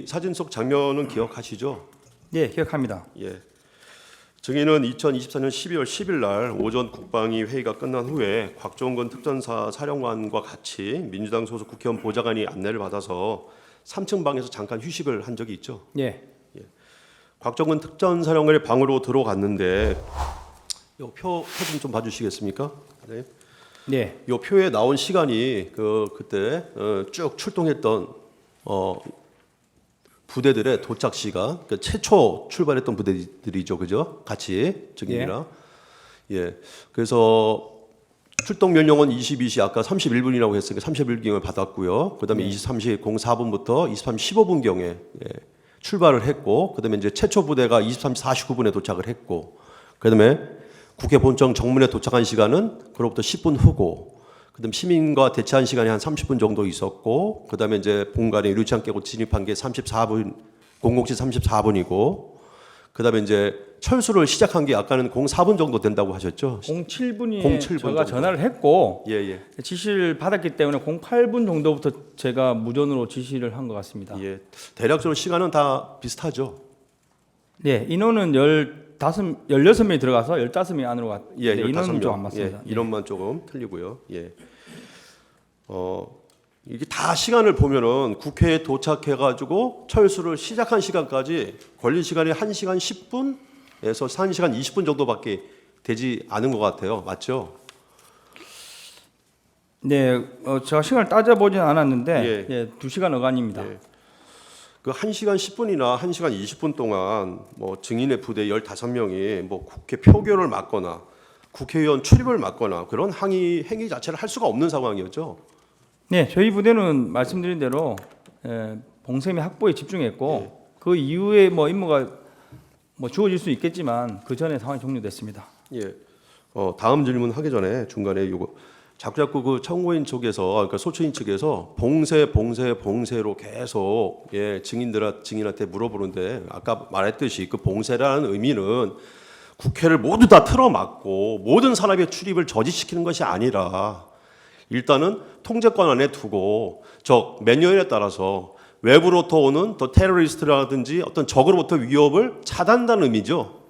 이 사진 속 장면은 기억하시죠? 예, 기억합니다. 예. 증인은 2024년 12월 10일 날 오전 국방위 회의가 끝난 후에 곽종건 특전사 사령관과 같이 민주당 소속 국회의원 보좌관이 안내를 받아서 3층 방에서 잠깐 휴식을 한 적이 있죠. 예. 곽종건 특전사령관의 방으로 들어갔는데 이 표 좀 봐주시겠습니까? 네. 네. 이 표에 나온 시간이 그때 쭉 출동했던 부대들의 도착 시간, 그러니까 최초 출발했던 부대들이죠, 그죠? 같이 증인이랑. 예. 그래서 출동 명령은 22시 아까 31분이라고 했으니까 31분경에 받았고요. 그다음에 23시 04분부터 23시 15분경에 출발을 했고, 그다음에 이제 최초 부대가 23시 49분에 도착을 했고, 그다음에 국회 본청 정문에 도착한 시간은 그로부터 10분 후고, 그다음 시민과 대치한 시간이 한 30분 정도 있었고, 그다음에 이제 본관에 유리창 깨고 진입한 게 34분, 00시 34분이고, 그다음에 이제 철수를 시작한 게 아까는 04분 정도 된다고 하셨죠? 07분이 07분 제가 정도. 전화를 했고 예. 지시를 받았기 때문에 08분 정도부터 제가 무전으로 지시를 한 것 같습니다. 예. 대략적으로 시간은 다 비슷하죠. 네, 인원은 16명이 들어가서 15명이 안으로 갔. 예, 네, 인원은 15명. 좀 안 맞습니다. 예, 인원만 조금 틀리고요. 예. 이게 다 시간을 보면은 국회에 도착해 가지고 철수를 시작한 시간까지 걸린 시간이 1시간 10분에서 1시간 20분 정도밖에 되지 않은 것 같아요. 맞죠? 네, 제가 시간을 따져보진 않았는데 예. 2시간 어간입니다. 예. 그 1시간 10분이나 1시간 20분 동안 뭐 증인의 부대 15명이 뭐 국회 표결을 막거나 국회의원 출입을 막거나 그런 행위 자체를 할 수가 없는 상황이었죠. 네, 저희 부대는 말씀드린 대로 봉쇄 및 확보에 집중했고 그 이후에 뭐 임무가 주어질 수 있겠지만 그 전에 상황이 종료됐습니다. 예. 다음 질문 하기 전에 중간에 요거 자꾸 그 청구인 쪽에서 그러니까 소추인 측에서 봉쇄로 계속 증인한테 물어보는데 아까 말했듯이 그 봉쇄라는 의미는 국회를 모두 다 틀어막고 모든 사람의 출입을 저지시키는 것이 아니라 일단은 통제권 안에 두고 몇 년에 따라서 외부로부터 오는 더 테러리스트라든지 어떤 적으로부터 위협을 차단한다는 의미죠.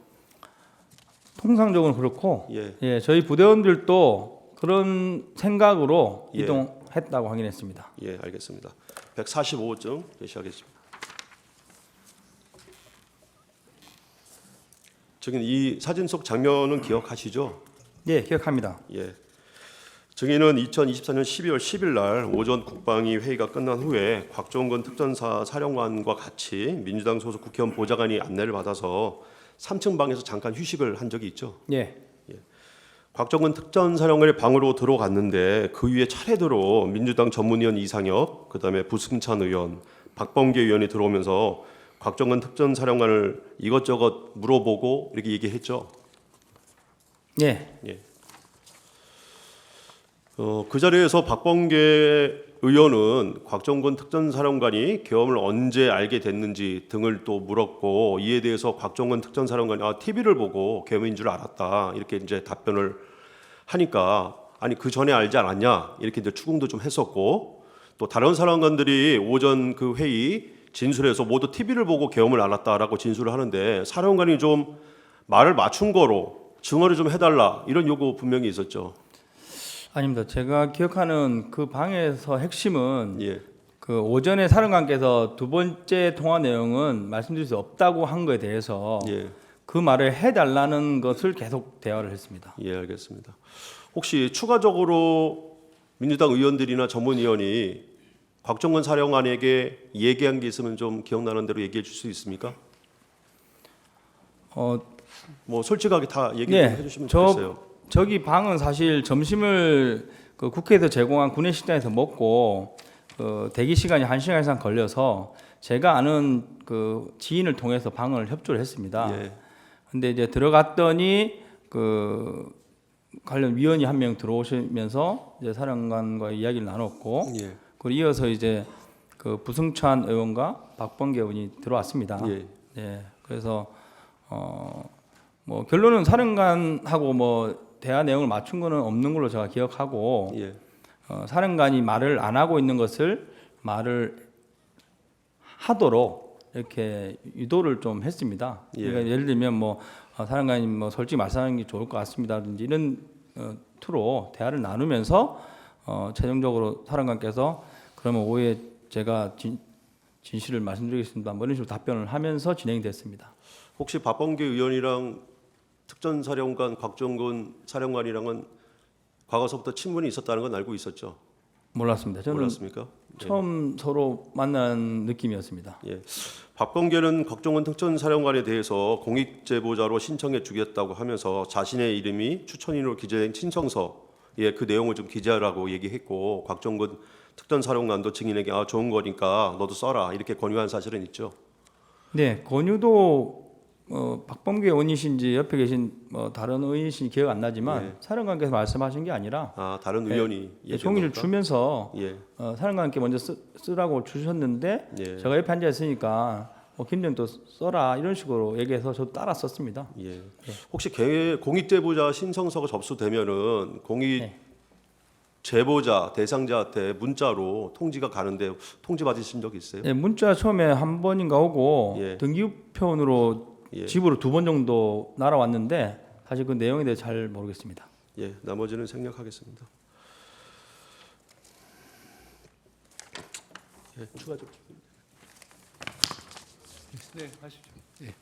통상적으로 그렇고 예. 저희 부대원들도 그런 생각으로 예. 이동했다고 확인했습니다. 예, 알겠습니다. 145점 제시하겠습니다. 증인 이 사진 속 장면은 기억하시죠? 네, 기억합니다. 예. 증인은 2024년 12월 10일 날 오전 국방위 회의가 끝난 후에 곽종건 특전사 사령관과 같이 민주당 소속 국회의원 보좌관이 안내를 받아서 3층 방에서 잠깐 휴식을 한 적이 있죠. 예. 곽종건 특전사령관의 방으로 들어갔는데 그 위에 차례대로 민주당 전문위원 이상혁, 그다음에 부승찬 의원, 박범계 의원이 들어오면서 곽종건 특전사령관을 이것저것 물어보고 이렇게 얘기했죠. 예. 그 자리에서 박범계 의원은 곽종건 특전사령관이 계엄을 언제 알게 됐는지 등을 또 물었고 이에 대해서 곽종건 특전사령관이 TV를 보고 계엄인 줄 알았다 이렇게 이제 답변을 하니까 아니 그 전에 알지 않았냐 이렇게 이제 추궁도 좀 했었고 또 다른 사령관들이 오전 그 회의 진술에서 모두 TV를 보고 계엄을 알았다라고 진술을 하는데 사령관이 좀 말을 맞춘 거로 증언을 좀 해달라 이런 요구 분명히 있었죠. 아닙니다. 제가 기억하는 그 방에서 핵심은 예. 그 오전에 사령관께서 두 번째 통화 내용은 말씀드릴 수 없다고 한 거에 대해서 그 말을 해달라는 것을 계속 대화를 했습니다. 예, 알겠습니다. 혹시 추가적으로 민주당 의원들이나 전문위원이 곽종건 사령관에게 얘기한 게 있으면 좀 기억나는 대로 얘기해 줄 수 있습니까? 뭐 솔직하게 다 얘기 좀 해주시면 좋겠어요. 저기 방은 사실 점심을 그 국회에서 제공한 구내식당에서 먹고 대기 시간이 1시간 이상 걸려서 제가 아는 그 지인을 통해서 방을 협조를 했습니다. 근데 이제 들어갔더니 그 관련 위원이 한 명 들어오시면서 이제 사령관과 이야기를 나눴고 그리고 이어서 이제 그 부승찬 의원과 박범계 의원이 들어왔습니다. 그래서 뭐 결론은 사령관하고 뭐 대화 내용을 맞춘 거는 없는 걸로 제가 기억하고 사령관이 말을 안 하고 있는 것을 말을 하도록 이렇게 유도를 좀 했습니다. 예. 그러니까 예를 들면 뭐 사령관님 뭐 솔직히 말씀하는 게 좋을 것 같습니다든지 이런 투로 대화를 나누면서 최종적으로 사령관께서 그러면 오후에 제가 진실을 말씀드리겠습니다. 뭐 이런 식으로 답변을 하면서 진행이 됐습니다. 혹시 박범계 의원이랑 특전사령관 곽정근 사령관이랑은 과거서부터 친분이 있었다는 건 알고 있었죠? 몰랐습니다. 저는 몰랐습니까? 처음 서로 만난 느낌이었습니다. 예. 박범계는 곽정근 특전사령관에 대해서 공익제보자로 신청해 주겠다고 하면서 자신의 이름이 추천인으로 기재된 신청서에 그 내용을 좀 기재하라고 얘기했고 곽정근 특전사령관도 증인에게 좋은 거니까 너도 써라 이렇게 권유한 사실은 있죠. 네, 권유도 박범계 의원이신지 옆에 계신 다른 의원이신지 기억 안 나지만 예. 사령관께서 말씀하신 게 아니라 다른 의원이 예, 얘기한 종이를 겁니까? 주면서 예. 사령관께 먼저 쓰라고 주셨는데 예. 제가 옆에 앉아 있으니까 김정도 써라 이런 식으로 얘기해서 저도 따라 썼습니다. 예. 혹시 공익제보자 신청서가 접수되면은 공익 네. 제보자 대상자한테 문자로 통지가 가는데 통지 받으신 적 있어요? 네, 문자 처음에 한 번인가 오고 예. 등기우편으로 예. 집으로 2번 정도 날아왔는데 사실 그 내용에 대해 잘 모르겠습니다. 예, 나머지는 생략하겠습니다. 예, 추가적으로. 네, 하시죠. 네.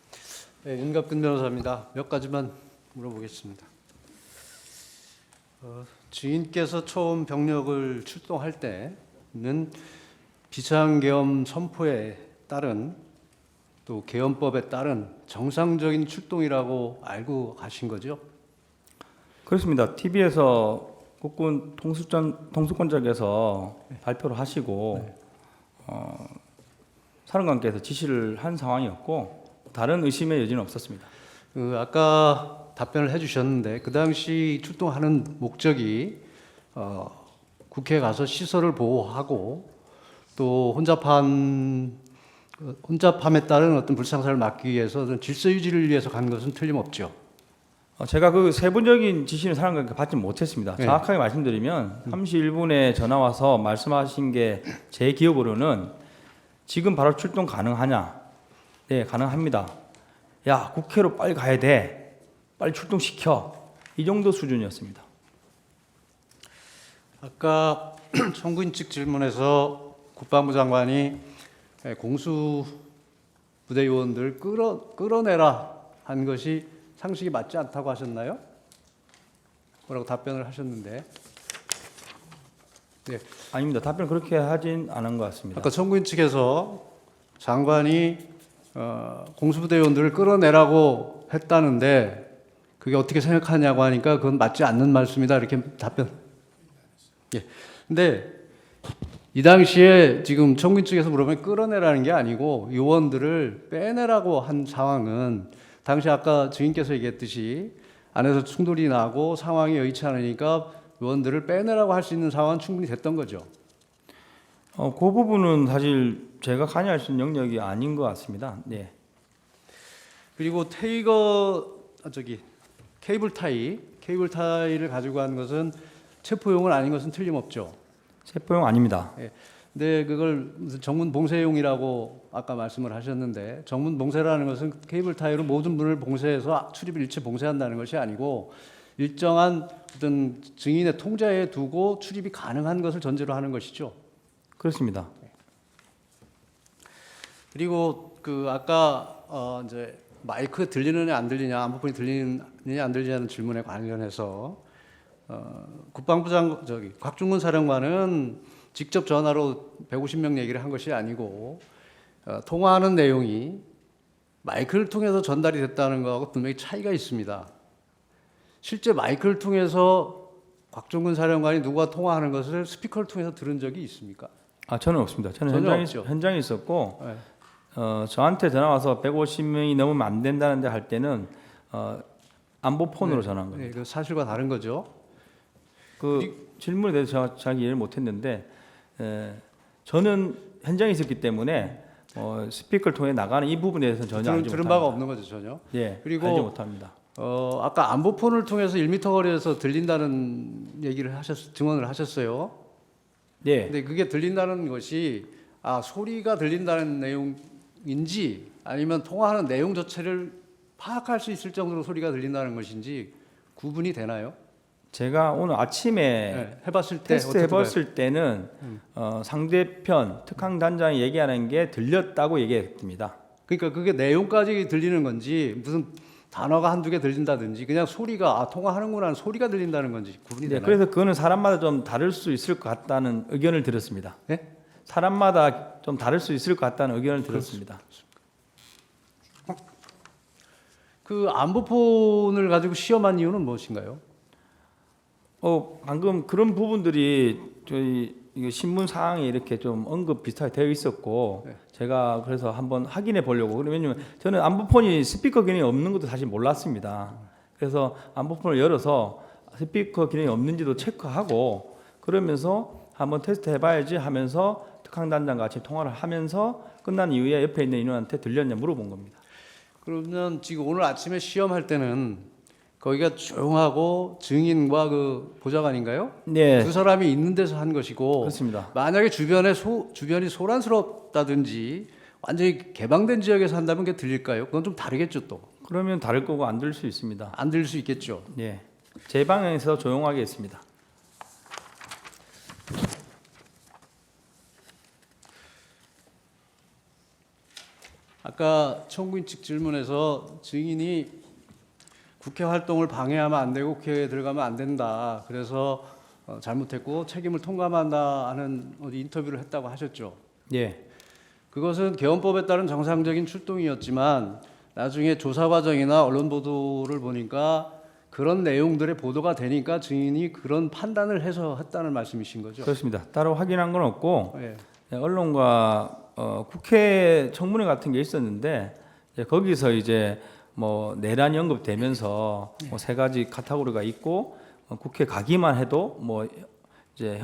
네, 윤갑근 변호사입니다. 몇 가지만 물어보겠습니다. 증인께서 처음 병력을 출동할 때는 비상계엄 선포에 따른 또 계엄법에 따른 정상적인 출동이라고 알고 가신 거죠? 그렇습니다. TV에서 국군 통수권자께서 발표를 하시고 사령관께서 지시를 한 상황이었고 다른 의심의 여지는 없었습니다. 아까 답변을 해주셨는데 그 당시 출동하는 목적이 국회에 가서 시설을 보호하고 또 혼잡함에 따른 어떤 불상사를 막기 위해서 질서 유지를 위해서 간 것은 틀림없죠. 제가 그 세부적인 지시는 사령관께 받지 못했습니다. 네. 정확하게 말씀드리면 31분에 전화 와서 말씀하신 게 제 기억으로는 지금 바로 출동 가능하냐? 네, 가능합니다. 야, 국회로 빨리 가야 돼. 빨리 출동시켜. 이 정도 수준이었습니다. 아까 청구인 측 질문에서 국방부 장관이 공수 부대 요원들 끌어내라 한 것이 상식이 맞지 않다고 하셨나요? 뭐라고 답변을 하셨는데. 네. 아닙니다. 답변 그렇게 하진 않은 것 같습니다. 아까 청구인 측에서 장관이 공수부대 요원들을 끌어내라고 했다는데 그게 어떻게 생각하냐고 하니까 그건 맞지 않는 말씀이다 이렇게 답변. 예. 근데 이 당시에 지금 청구인 측에서 물어보면 끌어내라는 게 아니고 요원들을 빼내라고 한 상황은 당시 아까 증인께서 얘기했듯이 안에서 충돌이 나고 상황이 여의치 않으니까 요원들을 빼내라고 할 수 있는 상황은 충분히 됐던 거죠. 그 부분은 사실 제가 관여할 수 있는 영역이 아닌 것 같습니다. 네. 그리고 케이블 타이를 가지고 간 것은 체포용은 아닌 것은 틀림없죠. 체포용 아닙니다. 예. 근데 그걸 무슨 정문 봉쇄용이라고 아까 말씀을 하셨는데 정문 봉쇄라는 것은 케이블 타이로 모든 문을 봉쇄해서 출입을 일체 봉쇄한다는 것이 아니고 일정한 어떤 증인의 통제에 두고 출입이 가능한 것을 전제로 하는 것이죠. 그렇습니다. 그리고 아까 이제 마이크 들리느냐 안 들리냐 안보폰이 들리느냐 안 들리냐는 질문에 관련해서 국방부 곽중근 사령관은 직접 전화로 150명 얘기를 한 것이 아니고 통화하는 내용이 마이크를 통해서 전달이 됐다는 것하고 분명히 차이가 있습니다. 실제 마이크를 통해서 곽중근 사령관이 누구와 통화하는 것을 스피커를 통해서 들은 적이 있습니까? 저는 없습니다. 저는 전혀 없죠. 현장에 있었고 네. 저한테 전화 와서 150명이 넘으면 안 된다는데 할 때는 안보 폰으로 전화한 겁니다. 네, 그 사실과 다른 거죠. 그 질문에 대해서 제가 잘 이해를 못했는데 저는 현장에 있었기 때문에 스피커를 통해 나가는 이 부분에 대해서는 전혀 알지 들은 못합니다. 바가 없는 거죠, 전혀. 예, 그리고 알지 못합니다. 아까 안보폰을 통해서 1m 거리에서 들린다는 얘기를 증언을 하셨어요. 예, 근데 그게 들린다는 것이 소리가 들린다는 내용인지 아니면 통화하는 내용 자체를 파악할 수 있을 정도로 소리가 들린다는 것인지 구분이 되나요? 제가 오늘 아침에 네, 해봤을 때 테스트 어떻게 봐요? 해봤을 때는 상대편 특강단장이 얘기하는 게 들렸다고 얘기했습니다. 그러니까 그게 내용까지 들리는 건지 무슨 단어가 한두 개 들린다든지 그냥 소리가 통화하는구나 하는 소리가 들린다는 건지 구분이 네, 되나요? 그래서 그거는 사람마다 좀 다를 수 있을 것 같다는 의견을 들었습니다. 네? 사람마다 좀 다를 수 있을 것 같다는 의견을 들었습니다. 그 안보폰을 가지고 시험한 이유는 무엇인가요? 방금 그런 부분들이 저희 이거 신문 사항에 이렇게 좀 언급 비슷하게 되어 있었고 네. 제가 그래서 한번 확인해 보려고 왜냐면 저는 안보폰이 스피커 기능이 없는 것도 사실 몰랐습니다. 그래서 안보폰을 열어서 스피커 기능이 없는지도 체크하고 그러면서 한번 테스트 해봐야지 하면서 특강단장과 같이 통화를 하면서 끝난 이후에 옆에 있는 인원한테 들렸냐 물어본 겁니다. 그러면 지금 오늘 아침에 시험할 때는 거기가 조용하고 증인과 그 보좌관인가요? 네, 두 사람이 있는 데서 한 것이고 그렇습니다. 만약에 주변이 소란스럽다든지 완전히 개방된 지역에서 한다면 그게 들릴까요? 그건 좀 다르겠죠 또. 그러면 다를 거고 안 들을 수 있습니다. 안 들릴 수 있겠죠. 네, 제 방향에서 조용하게 했습니다. 아까 청구인 측 질문에서 증인이 국회 활동을 방해하면 안 되고 국회에 들어가면 안 된다. 그래서 잘못했고 책임을 통감한다 하는 어디 인터뷰를 했다고 하셨죠. 예, 그것은 개헌법에 따른 정상적인 출동이었지만 나중에 조사 과정이나 언론 보도를 보니까 그런 내용들의 보도가 되니까 증인이 그런 판단을 해서 했다는 말씀이신 거죠. 그렇습니다. 따로 확인한 건 없고 예. 언론과 국회 청문회 같은 게 있었는데 이제 거기서 이제 뭐 내란이 언급되면서 뭐 세 가지 카테고리가 있고 국회 가기만 해도 뭐 이제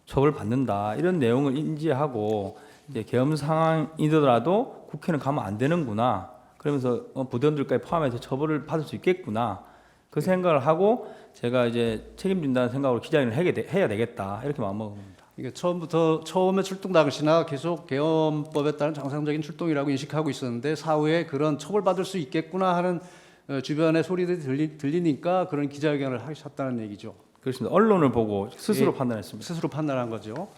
처벌 받는다 이런 내용을 인지하고 이제 계엄 상황이더라도 국회는 가면 안 되는구나 그러면서 부대원들까지 포함해서 처벌을 받을 수 있겠구나 그 생각을 하고 제가 이제 책임진다는 생각으로 기자회견을 해야 되겠다 이렇게 마음먹은 겁니다. 이게 처음에 출동 당시나 계속 개헌법에 따른 정상적인 출동이라고 인식하고 있었는데 사후에 그런 처벌받을 수 있겠구나 하는 주변의 소리들이 들리니까 그런 기자회견을 하셨다는 얘기죠. 그렇습니다. 언론을 보고 스스로 예, 판단했습니다. 스스로 판단한 거죠.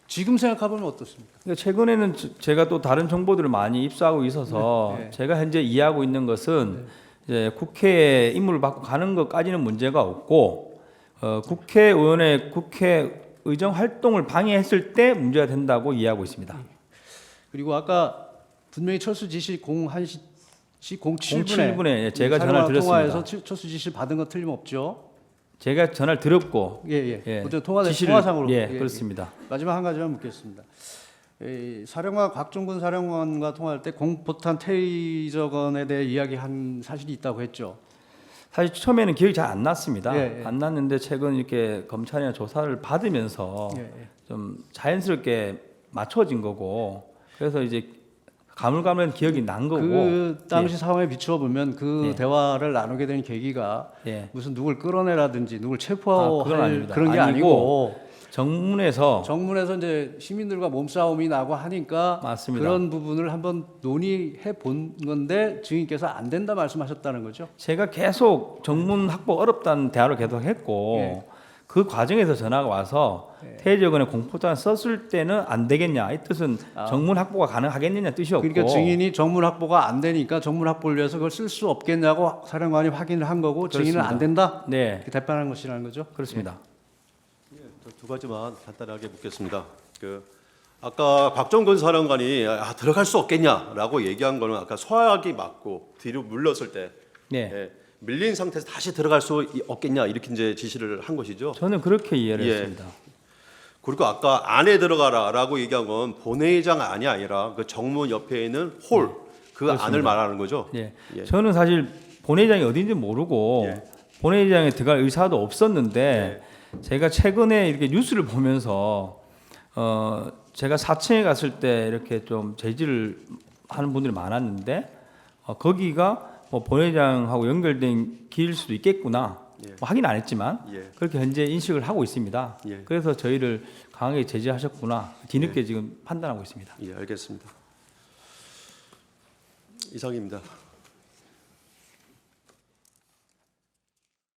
지금 생각해보면 어떻습니까? 그러니까 최근에는 제가 또 다른 정보들을 많이 입수하고 있어서 네, 네. 제가 현재 이해하고 있는 것은 이제 국회에 임무를 받고 가는 것까지는 문제가 없고 국회의원의 국회 의정 활동을 방해했을 때 문제가 된다고 이해하고 있습니다. 그리고 아까 분명히 철수 지시 01시 07분에 제가 전화를 드렸습니다. 통화해서 철수 지시 받은 거 틀림없죠. 제가 전화를 드렸고 예. 어제 지시를- 통화상으로 그렇습니다. 마지막 한 가지만 묻겠습니다. 사령관 곽종근 사령관과 통화할 때 공포탄 테이저건에 대해 이야기한 사실이 있다고 했죠. 사실 처음에는 기억이 잘 안 났습니다. 예. 안 났는데 최근 이렇게 검찰이나 조사를 받으면서 좀 자연스럽게 맞춰진 거고 그래서 이제 가물가물한 기억이 난 거고 그 당시 상황에 비추어 보면 그 예. 대화를 나누게 된 계기가 예. 무슨 누굴 끌어내라든지 누굴 그건 체포할 아닙니다. 그런 게 아니고 정문에서 정문에서 이제 시민들과 몸싸움이 나고 하니까 맞습니다. 그런 부분을 한번 논의해 본 건데 증인께서 안 된다 말씀하셨다는 거죠. 제가 계속 정문 확보 어렵다는 대화를 계속 했고 예. 그 과정에서 전화가 와서 테이저건에 공포탄 썼을 때는 안 되겠냐 이 뜻은 정문 확보가 가능하겠느냐 뜻이었고 그러니까 증인이 정문 확보가 안 되니까 정문 확보를 위해서 그걸 쓸 수 없겠냐고 사령관이 확인을 한 거고 증인은 그렇습니다. 안 된다 네 이렇게 대변한 것이라는 거죠. 그렇습니다. 두 가지만 간단하게 묻겠습니다. 아까 곽정근 사령관이 들어갈 수 없겠냐라고 얘기한 거는 아까 소화기 맞고 뒤로 물렀을 때 네 밀린 상태에서 다시 들어갈 수 없겠냐 이렇게 이제 지시를 한 것이죠. 저는 그렇게 이해를 예. 했습니다. 그리고 아까 안에 들어가라라고 얘기한 건 본회의장 안이 아니라 그 정문 옆에 있는 홀 그 안을 말하는 거죠. 예. 예. 저는 사실 본회의장이 어딘지 모르고 예. 본회의장에 들어갈 의사도 없었는데 제가 최근에 이렇게 뉴스를 보면서 제가 4층에 갔을 때 이렇게 좀 제지를 하는 분들이 많았는데 거기가 뭐 본회의장하고 연결된 길일 수도 있겠구나 예. 뭐 확인 안 했지만 예. 그렇게 현재 인식을 하고 있습니다. 예. 그래서 저희를 강하게 제지하셨구나 뒤늦게 지금 판단하고 있습니다. 예, 알겠습니다. 이상입니다.